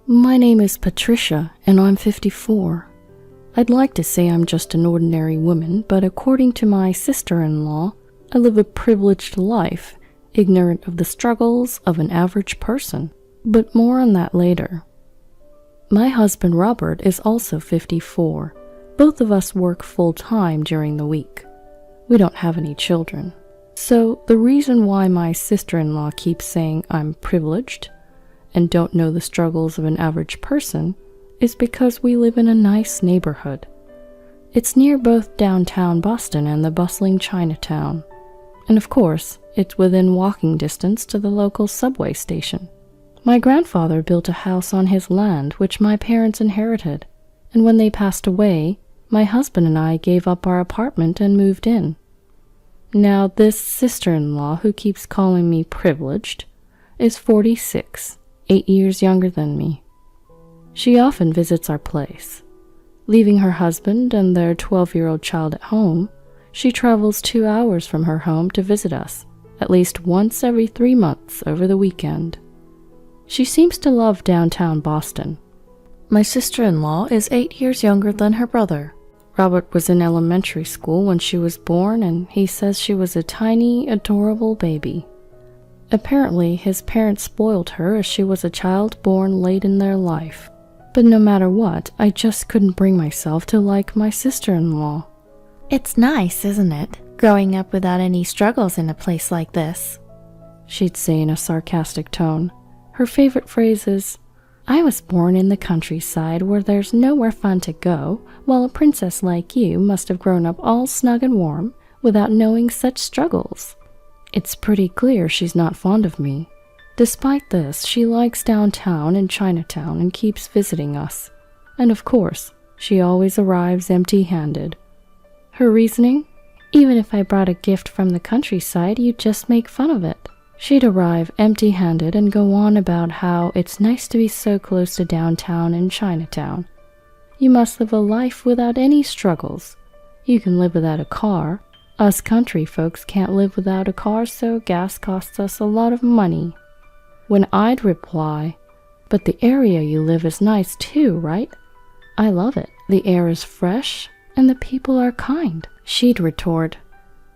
My name is Patricia, and I'm 54. I'd like to say I'm just an ordinary woman, but according to my sister-in-law, I live a privileged life, ignorant of the struggles of an average person. But more on that later. My husband Robert is also 54. Both of us work full-time during the week. We don't have any children. So the reason why my sister-in-law keeps saying I'm privileged and don't know the struggles of an average person is because we live in a nice neighborhood. It's near both downtown Boston and the bustling Chinatown. And of course, it's within walking distance to the local subway station. My grandfather built a house on his land which my parents inherited, and when they passed away, my husband and I gave up our apartment and moved in. Now this sister-in-law who keeps calling me privileged is 46, 8 years younger than me. She often visits our place. Leaving her husband and their 12-year-old child at home, she travels 2 hours from her home to visit us, at least once every 3 months over the weekend. She seems to love downtown Boston. My sister-in-law is 8 years younger than her brother. Robert was in elementary school when she was born, and he says she was a tiny, adorable baby. Apparently, his parents spoiled her as she was a child born late in their life. But no matter what, I just couldn't bring myself to like my sister-in-law. It's nice, isn't it, growing up without any struggles in a place like this? She'd say in a sarcastic tone. Her favorite phrase is, I was born in the countryside where there's nowhere fun to go, while a princess like you must have grown up all snug and warm without knowing such struggles. It's pretty clear she's not fond of me. Despite this, she likes downtown and Chinatown and keeps visiting us. And of course, she always arrives empty-handed. Her reasoning? Even if I brought a gift from the countryside, you'd just make fun of it. She'd arrive empty-handed and go on about how it's nice to be so close to downtown and Chinatown. You must live a life without any struggles. You can live without a car. Us country folks can't live without a car, so gas costs us a lot of money. When I'd reply, but the area you live is nice too, right? I love it. The air is fresh and the people are kind. She'd retort,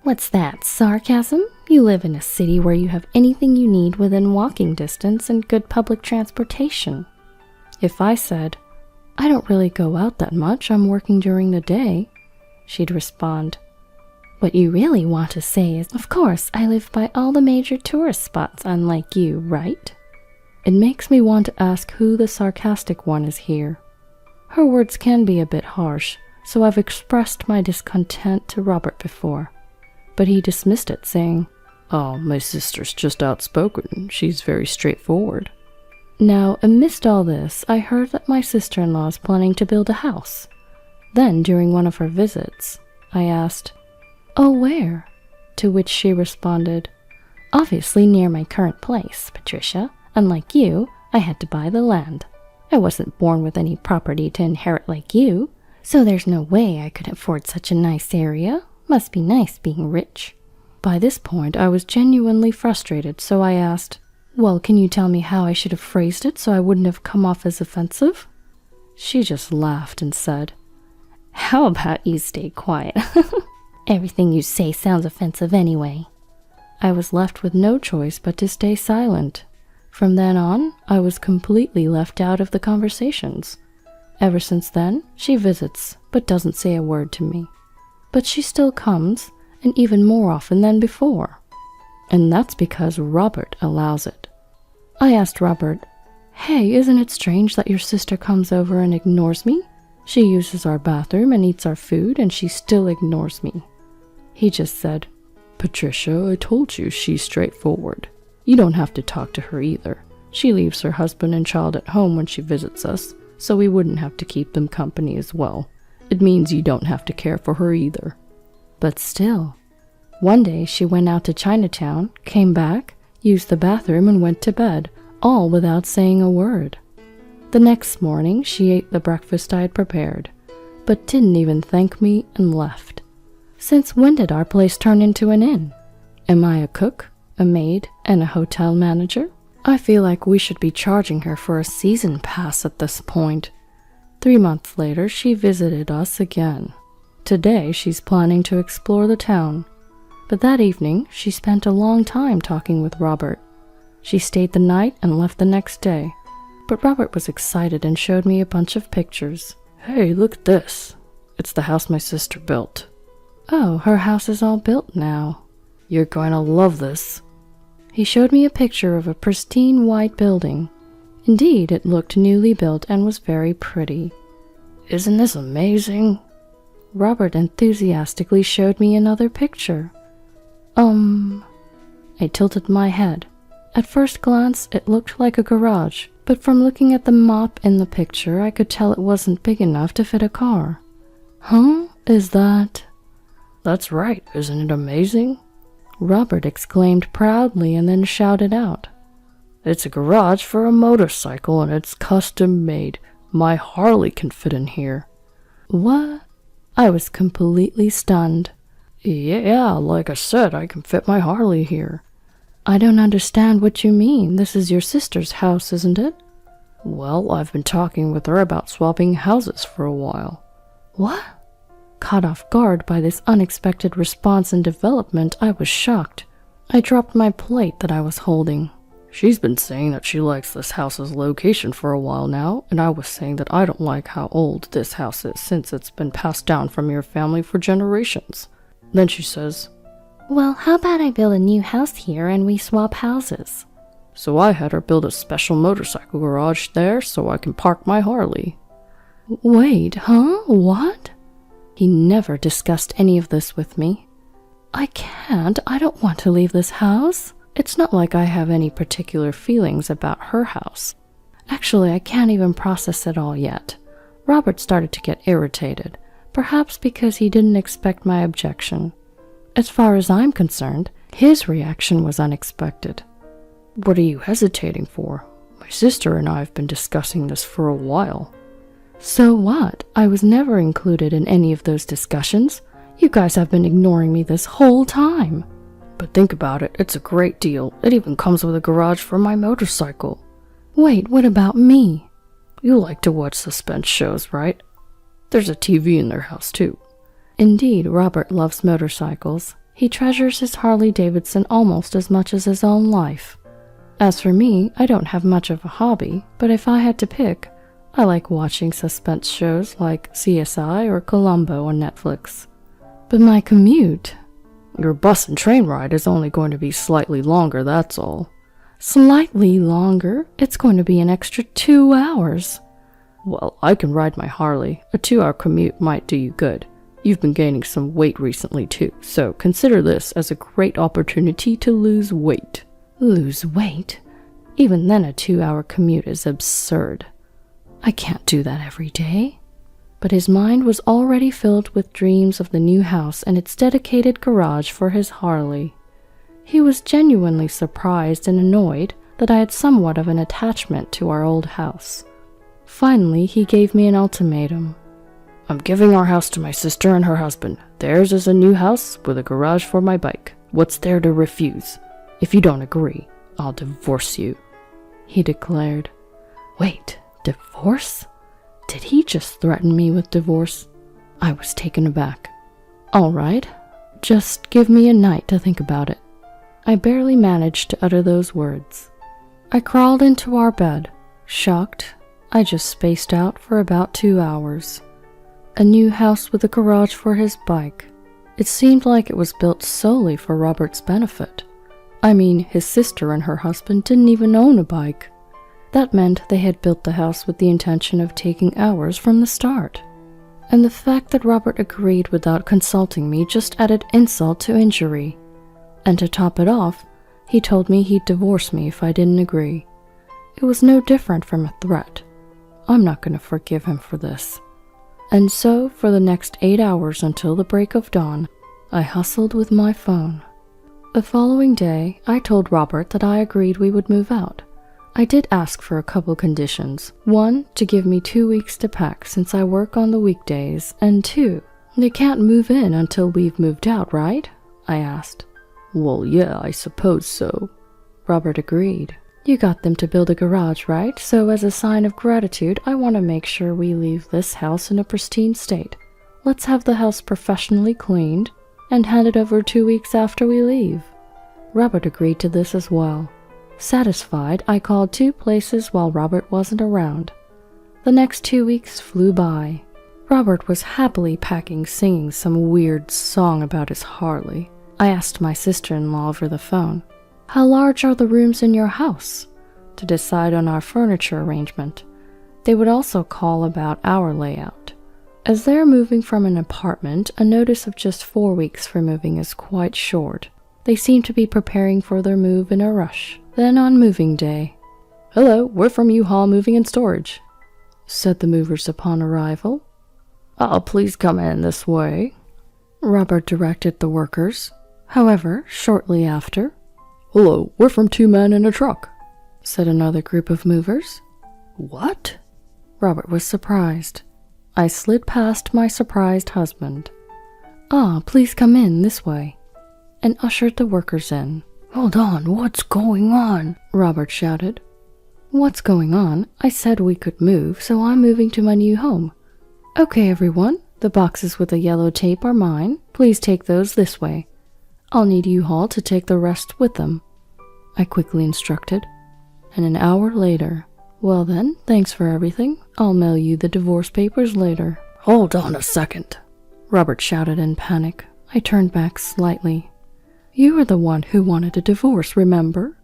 what's that, sarcasm? You live in a city where you have anything you need within walking distance and good public transportation. If I said, I don't really go out that much, I'm working during the day, she'd respond, what you really want to say is, of course, I live by all the major tourist spots unlike you, right? It makes me want to ask who the sarcastic one is here. Her words can be a bit harsh, so I've expressed my discontent to Robert before. But he dismissed it, saying, oh, my sister's just outspoken. She's very straightforward. Now, amidst all this, I heard that my sister-in-law is planning to build a house. Then, during one of her visits, I asked, oh, where? To which she responded, obviously near my current place, Patricia. Unlike you, I had to buy the land. I wasn't born with any property to inherit like you, so there's no way I could afford such a nice area. Must be nice being rich. By this point, I was genuinely frustrated, so I asked, well, can you tell me how I should have phrased it so I wouldn't have come off as offensive? She just laughed and said, how about you stay quiet? Everything you say sounds offensive anyway. I was left with no choice but to stay silent. From then on, I was completely left out of the conversations. Ever since then, she visits, but doesn't say a word to me. But she still comes, and even more often than before. And that's because Robert allows it. I asked Robert, hey, isn't it strange that your sister comes over and ignores me? She uses our bathroom and eats our food, and she still ignores me. He just said, Patricia, I told you she's straightforward. You don't have to talk to her either. She leaves her husband and child at home when she visits us, so we wouldn't have to keep them company as well. It means you don't have to care for her either. But still, one day she went out to Chinatown, came back, used the bathroom and went to bed, all without saying a word. The next morning she ate the breakfast I had prepared, but didn't even thank me and left. Since when did our place turn into an inn? Am I a cook, a maid, and a hotel manager? I feel like we should be charging her for a season pass at this point. 3 months later, she visited us again. Today, she's planning to explore the town. But that evening, she spent a long time talking with Robert. She stayed the night and left the next day. But Robert was excited and showed me a bunch of pictures. Hey, look at this. It's the house my sister built. Oh, her house is all built now. You're going to love this. He showed me a picture of a pristine white building. Indeed, it looked newly built and was very pretty. Isn't this amazing? Robert enthusiastically showed me another picture. I tilted my head. At first glance, it looked like a garage, but from looking at the mop in the picture, I could tell it wasn't big enough to fit a car. Huh? Is that... That's right, isn't it amazing? Robert exclaimed proudly and then shouted out. It's a garage for a motorcycle and it's custom made. My Harley can fit in here. What? I was completely stunned. Yeah, like I said, I can fit my Harley here. I don't understand what you mean. This is your sister's house, isn't it? Well, I've been talking with her about swapping houses for a while. What? Caught off guard by this unexpected response and development, I was shocked. I dropped my plate that I was holding. She's been saying that she likes this house's location for a while now, and I was saying that I don't like how old this house is since it's been passed down from your family for generations. Then she says, Well, how about I build a new house here and we swap houses? So I had her build a special motorcycle garage there so I can park my Harley. Wait, huh? What? He never discussed any of this with me. I don't want to leave this house. It's not like I have any particular feelings about her house. Actually, I can't even process it all yet. Robert started to get irritated, perhaps because he didn't expect my objection. As far as I'm concerned, his reaction was unexpected. What are you hesitating for? My sister and I have been discussing this for a while. So what? I was never included in any of those discussions. You guys have been ignoring me this whole time. But think about it, it's a great deal. It even comes with a garage for my motorcycle. Wait, what about me? You like to watch suspense shows, right? There's a TV in their house too. Indeed, Robert loves motorcycles. He treasures his Harley-Davidson almost as much as his own life. As for me, I don't have much of a hobby, but if I had to pick, I like watching suspense shows like CSI or Columbo on Netflix. But my commute... Your bus and train ride is only going to be slightly longer, that's all. Slightly longer? It's going to be an extra 2 hours. Well, I can ride my Harley. A 2-hour commute might do you good. You've been gaining some weight recently too, so consider this as a great opportunity to lose weight. Lose weight? Even then a 2-hour commute is absurd. I can't do that every day. But his mind was already filled with dreams of the new house and its dedicated garage for his Harley. He was genuinely surprised and annoyed that I had somewhat of an attachment to our old house. Finally, he gave me an ultimatum. I'm giving our house to my sister and her husband. Theirs is a new house with a garage for my bike. What's there to refuse? If you don't agree, I'll divorce you, he declared. Wait, divorce? Did he just threaten me with divorce? I was taken aback. All right, just give me a night to think about it. I barely managed to utter those words. I crawled into our bed. Shocked, I just spaced out for about 2 hours. A new house with a garage for his bike. It seemed like it was built solely for Robert's benefit. I mean, his sister and her husband didn't even own a bike. That meant they had built the house with the intention of taking ours from the start. And the fact that Robert agreed without consulting me just added insult to injury. And to top it off, he told me he'd divorce me if I didn't agree. It was no different from a threat. I'm not going to forgive him for this. And so, for the next 8 hours until the break of dawn, I hustled with my phone. The following day, I told Robert that I agreed we would move out. I did ask for a couple conditions. 1, to give me 2 weeks to pack since I work on the weekdays, and 2, they can't move in until we've moved out, right? I asked. Well, yeah, I suppose so. Robert agreed. You got them to build a garage, right? So as a sign of gratitude, I want to make sure we leave this house in a pristine state. Let's have the house professionally cleaned and hand it over 2 weeks after we leave." Robert agreed to this as well. Satisfied, I called 2 places while Robert wasn't around. The next 2 weeks flew by. Robert was happily packing, singing some weird song about his Harley. I asked my sister-in-law over the phone, "How large are the rooms in your house?" to decide on our furniture arrangement. They would also call about our layout. As they're moving from an apartment, a notice of just 4 weeks for moving is quite short. They seem to be preparing for their move in a rush. Then on moving day, "Hello, we're from U-Haul Moving and Storage," said the movers upon arrival. Please come in this way," Robert directed the workers. However, shortly after, "Hello, we're from 2 Men in a Truck," said another group of movers. "What?" Robert was surprised. I slid past my surprised husband. Please come in this way," and ushered the workers in. "Hold on, what's going on?" Robert shouted. "What's going on? I said we could move, so I'm moving to my new home. Okay, everyone, the boxes with the yellow tape are mine. Please take those this way. I'll need U-Haul to take the rest with them," I quickly instructed. And an hour later, "Well then, thanks for everything. I'll mail you the divorce papers later." "Hold on a second," Robert shouted in panic. I turned back slightly. "You were the one who wanted a divorce, remember?"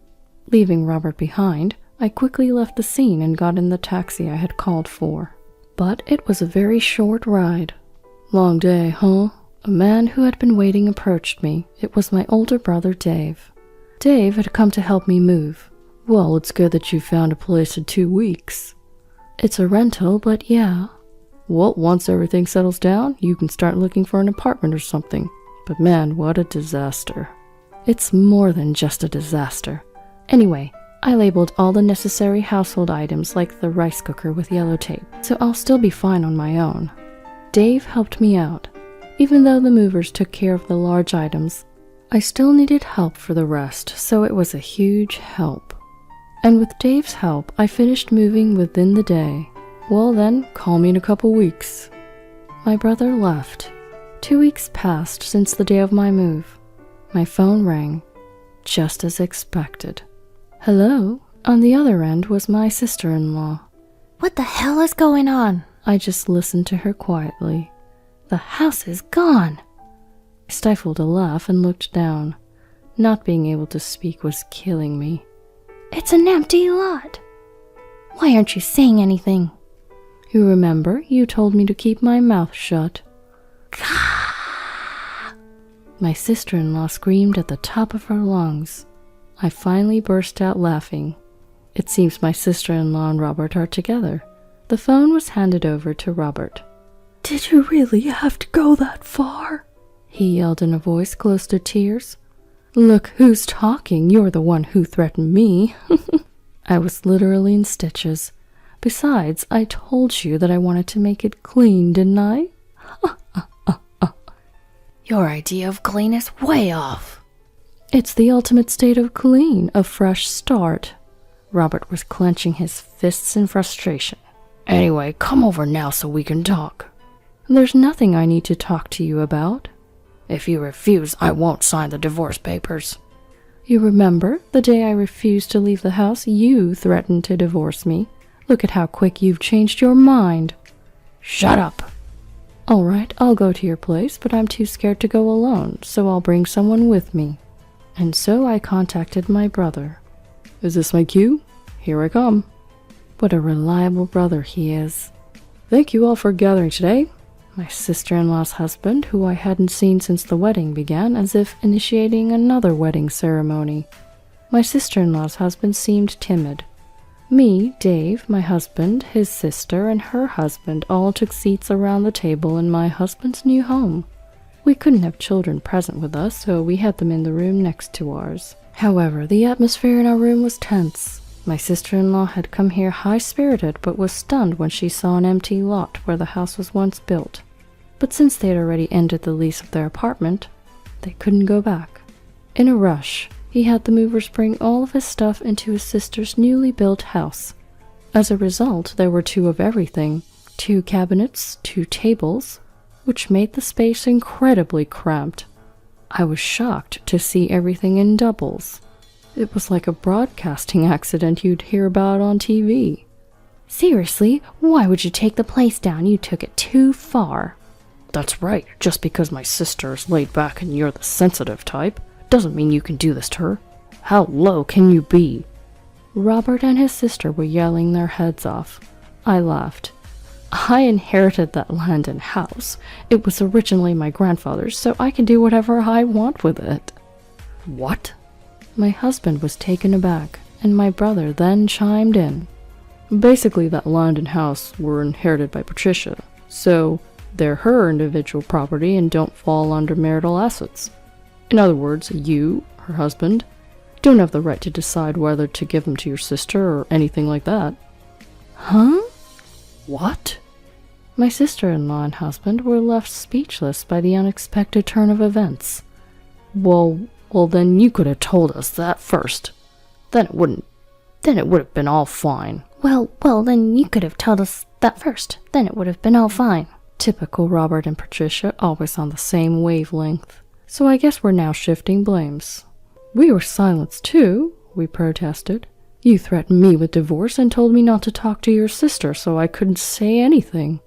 Leaving Robert behind, I quickly left the scene and got in the taxi I had called for. But it was a very short ride. "Long day, huh?" A man who had been waiting approached me. It was my older brother, Dave. Dave had come to help me move. "Well, it's good that you found a place in 2 weeks. "It's a rental, but yeah." "Well, once everything settles down, you can start looking for an apartment or something. But man, what a disaster." "It's more than just a disaster. Anyway, I labeled all the necessary household items like the rice cooker with yellow tape, so I'll still be fine on my own. Dave helped me out. Even though the movers took care of the large items, I still needed help for the rest, so it was a huge help. And with Dave's help, I finished moving within the day. "Well then, call me in a couple weeks." My brother left. 2 weeks passed since the day of my move. My phone rang, just as expected. "Hello?" On the other end was my sister-in-law. What the hell is going on? I just listened to her quietly. "The house is gone." I stifled a laugh and looked down. Not being able to speak was killing me. It's an empty lot. Why aren't you saying anything? "You remember, you told me to keep my mouth shut." My sister-in-law screamed at the top of her lungs. I finally burst out laughing. It seems my sister-in-law and Robert are together. The phone was handed over to Robert. "Did you really have to go that far?" he yelled in a voice close to tears. "Look who's talking, you're the one who threatened me." I was literally in stitches. Besides, I told you that I wanted to make it clean, didn't I? Your idea of clean is way off. It's the ultimate state of clean, a fresh start. Robert was clenching his fists in frustration. "Anyway, come over now so we can talk." "There's nothing I need to talk to you about." "If you refuse, I won't sign the divorce papers." "You remember, the day I refused to leave the house, you threatened to divorce me. Look at how quick you've changed your mind." "Shut up." "All right, I'll go to your place, but I'm too scared to go alone, so I'll bring someone with me." And so I contacted my brother. "Is this my cue? Here I come." What a reliable brother he is. "Thank you all for gathering today." My sister-in-law's husband, who I hadn't seen since the wedding, began as if initiating another wedding ceremony. My sister-in-law's husband seemed timid. Me, Dave, my husband, his sister, and her husband all took seats around the table in my husband's new home. We couldn't have children present with us, so we had them in the room next to ours. However, the atmosphere in our room was tense. My sister-in-law had come here high-spirited, but was stunned when she saw an empty lot where the house was once built. But since they had already ended the lease of their apartment, they couldn't go back. In a rush, he had the movers bring all of his stuff into his sister's newly built house. As a result, there were 2 of everything, 2 cabinets, 2 tables, which made the space incredibly cramped. I was shocked to see everything in doubles. It was like a broadcasting accident you'd hear about on TV. Seriously, why would you take the place down? You took it too far. That's right, just because my sister is laid back and you're the sensitive type, doesn't mean you can do this to her. How low can you be? Robert and his sister were yelling their heads off. I laughed. I inherited that land and house. It was originally my grandfather's, so I can do whatever I want with it. What? My husband was taken aback, and my brother then chimed in. Basically, that land and house were inherited by Patricia, so they're her individual property and don't fall under marital assets. In other words, you, her husband, don't have the right to decide whether to give them to your sister or anything like that. Huh? What? My sister-in-law and husband were left speechless by the unexpected turn of events. Well, then you could have told us that first. Then it would have been all fine. Well, then you could have told us that first. Then it would have been all fine. Typical Robert and Patricia, always on the same wavelength. So I guess we're now shifting blames. We were silenced too, we protested. You threatened me with divorce and told me not to talk to your sister, so I couldn't say anything.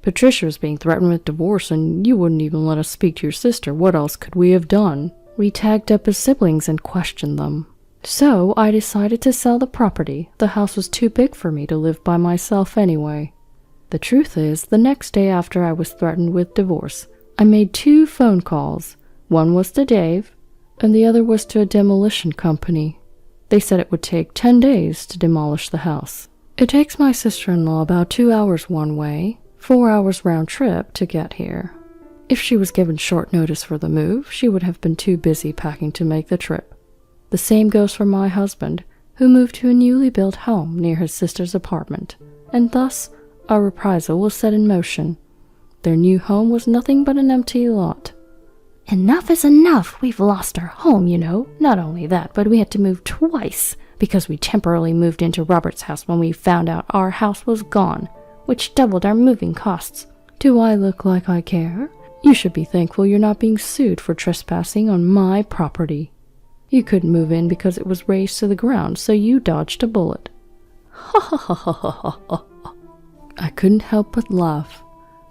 Patricia was being threatened with divorce and you wouldn't even let us speak to your sister. What else could we have done? We tagged up his siblings and questioned them. So I decided to sell the property. The house was too big for me to live by myself anyway. The truth is, the next day after I was threatened with divorce, I made 2 phone calls. One was to Dave, and the other was to a demolition company. They said it would take 10 days to demolish the house. It takes my sister-in-law about 2 hours one way, 4 hours round trip to get here. If she was given short notice for the move, she would have been too busy packing to make the trip. The same goes for my husband, who moved to a newly built home near his sister's apartment, and thus our reprisal was set in motion. Their new home was nothing but an empty lot. Enough is enough. We've lost our home, you know. Not only that, but we had to move twice, because we temporarily moved into Robert's house when we found out our house was gone, which doubled our moving costs. Do I look like I care? You should be thankful you're not being sued for trespassing on my property. You couldn't move in because it was razed to the ground, so you dodged a bullet. Ha ha ha ha ha ha. I couldn't help but laugh.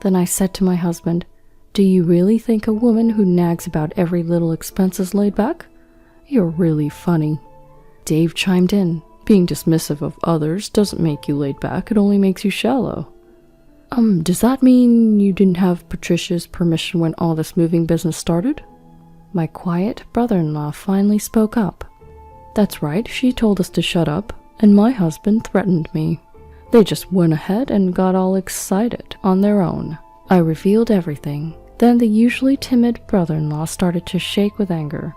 Then I said to my husband, "Do you really think a woman who nags about every little expense is laid back? You're really funny." Dave chimed in. Being dismissive of others doesn't make you laid back, it only makes you shallow. Does that mean you didn't have Patricia's permission when all this moving business started? My quiet brother-in-law finally spoke up. That's right, she told us to shut up, and my husband threatened me. They just went ahead and got all excited on their own. I revealed everything. Then the usually timid brother-in-law started to shake with anger.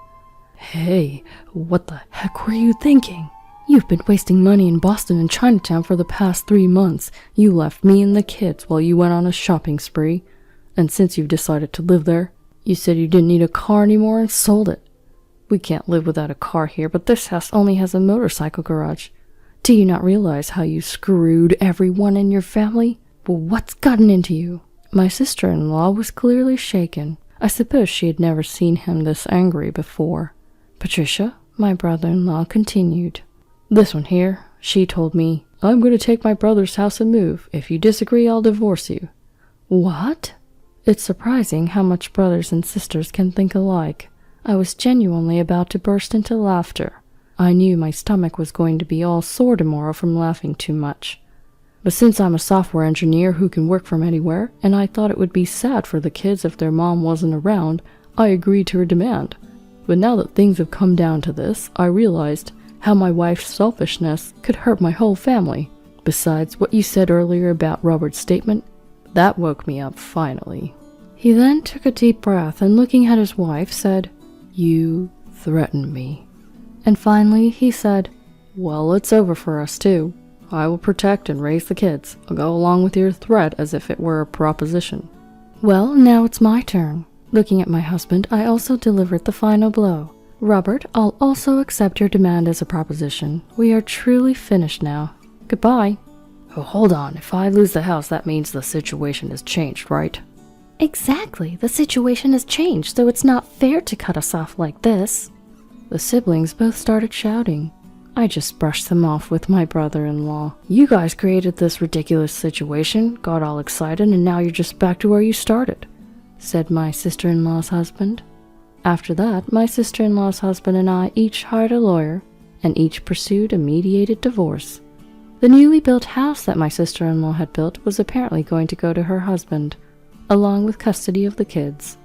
Hey, what the heck were you thinking? You've been wasting money in Boston and Chinatown for the past 3 months. You left me and the kids while you went on a shopping spree. And since you've decided to live there, you said you didn't need a car anymore and sold it. We can't live without a car here, but this house only has a motorcycle garage. Do you not realize how you screwed everyone in your family? Well, what's gotten into you? My sister-in-law was clearly shaken. I suppose she had never seen him this angry before. Patricia, my brother-in-law, continued. This one here, she told me, "I'm going to take my brother's house and move. If you disagree, I'll divorce you." What? It's surprising how much brothers and sisters can think alike. I was genuinely about to burst into laughter. I knew my stomach was going to be all sore tomorrow from laughing too much. But since I'm a software engineer who can work from anywhere, and I thought it would be sad for the kids if their mom wasn't around, I agreed to her demand. But now that things have come down to this, I realized how my wife's selfishness could hurt my whole family. Besides, what you said earlier about Robert's statement, that woke me up finally. He then took a deep breath and looking at his wife said, "You threatened me." And finally he said, "Well, it's over for us too. I will protect and raise the kids. I'll go along with your threat as if it were a proposition." Well, now it's my turn. Looking at my husband, I also delivered the final blow. Robert, I'll also accept your demand as a proposition. We are truly finished now. Goodbye. Oh, hold on. If I lose the house, that means the situation has changed, right? Exactly. The situation has changed, so it's not fair to cut us off like this. The siblings both started shouting. I just brushed them off with my brother-in-law. You guys created this ridiculous situation, got all excited, and now you're just back to where you started, said my sister-in-law's husband. After that, my sister-in-law's husband and I each hired a lawyer, and each pursued a mediated divorce. The newly built house that my sister-in-law had built was apparently going to go to her husband, along with custody of the kids.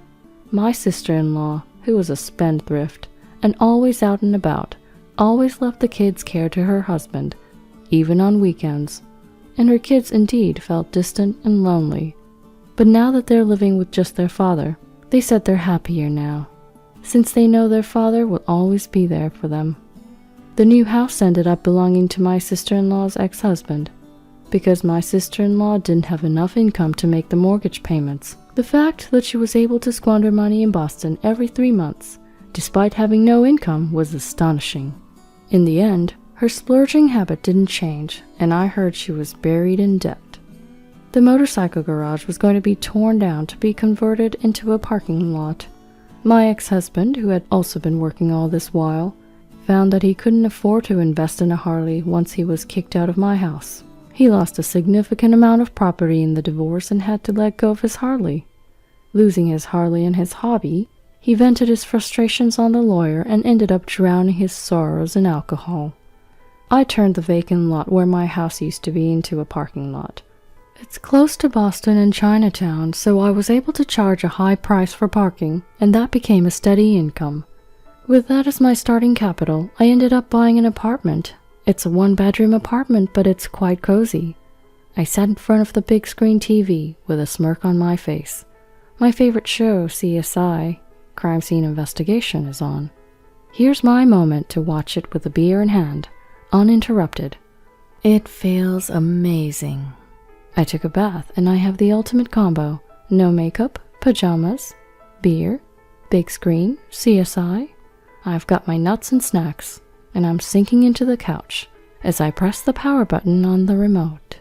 My sister-in-law, who was a spendthrift and always out and about, always left the kids' care to her husband, even on weekends, and her kids indeed felt distant and lonely. But now that they're living with just their father, they said they're happier now, since they know their father will always be there for them. The new house ended up belonging to my sister-in-law's ex-husband, because my sister-in-law didn't have enough income to make the mortgage payments. The fact that she was able to squander money in Boston every 3 months, despite having no income, was astonishing. In the end, her splurging habit didn't change, and I heard she was buried in debt. The motorcycle garage was going to be torn down to be converted into a parking lot. My ex-husband, who had also been working all this while, found that he couldn't afford to invest in a Harley once he was kicked out of my house. He lost a significant amount of property in the divorce and had to let go of his Harley. Losing his Harley and his hobby, he vented his frustrations on the lawyer and ended up drowning his sorrows in alcohol. I turned the vacant lot where my house used to be into a parking lot. It's close to Boston and Chinatown, so I was able to charge a high price for parking, and that became a steady income. With that as my starting capital, I ended up buying an apartment. It's a 1-bedroom apartment, but it's quite cozy. I sat in front of the big screen TV with a smirk on my face. My favorite show, CSI, Crime Scene Investigation, is on. Here's my moment to watch it with a beer in hand, uninterrupted. It feels amazing. I took a bath and I have the ultimate combo. No makeup, pajamas, beer, big screen, CSI. I've got my nuts and snacks, and I'm sinking into the couch as I press the power button on the remote.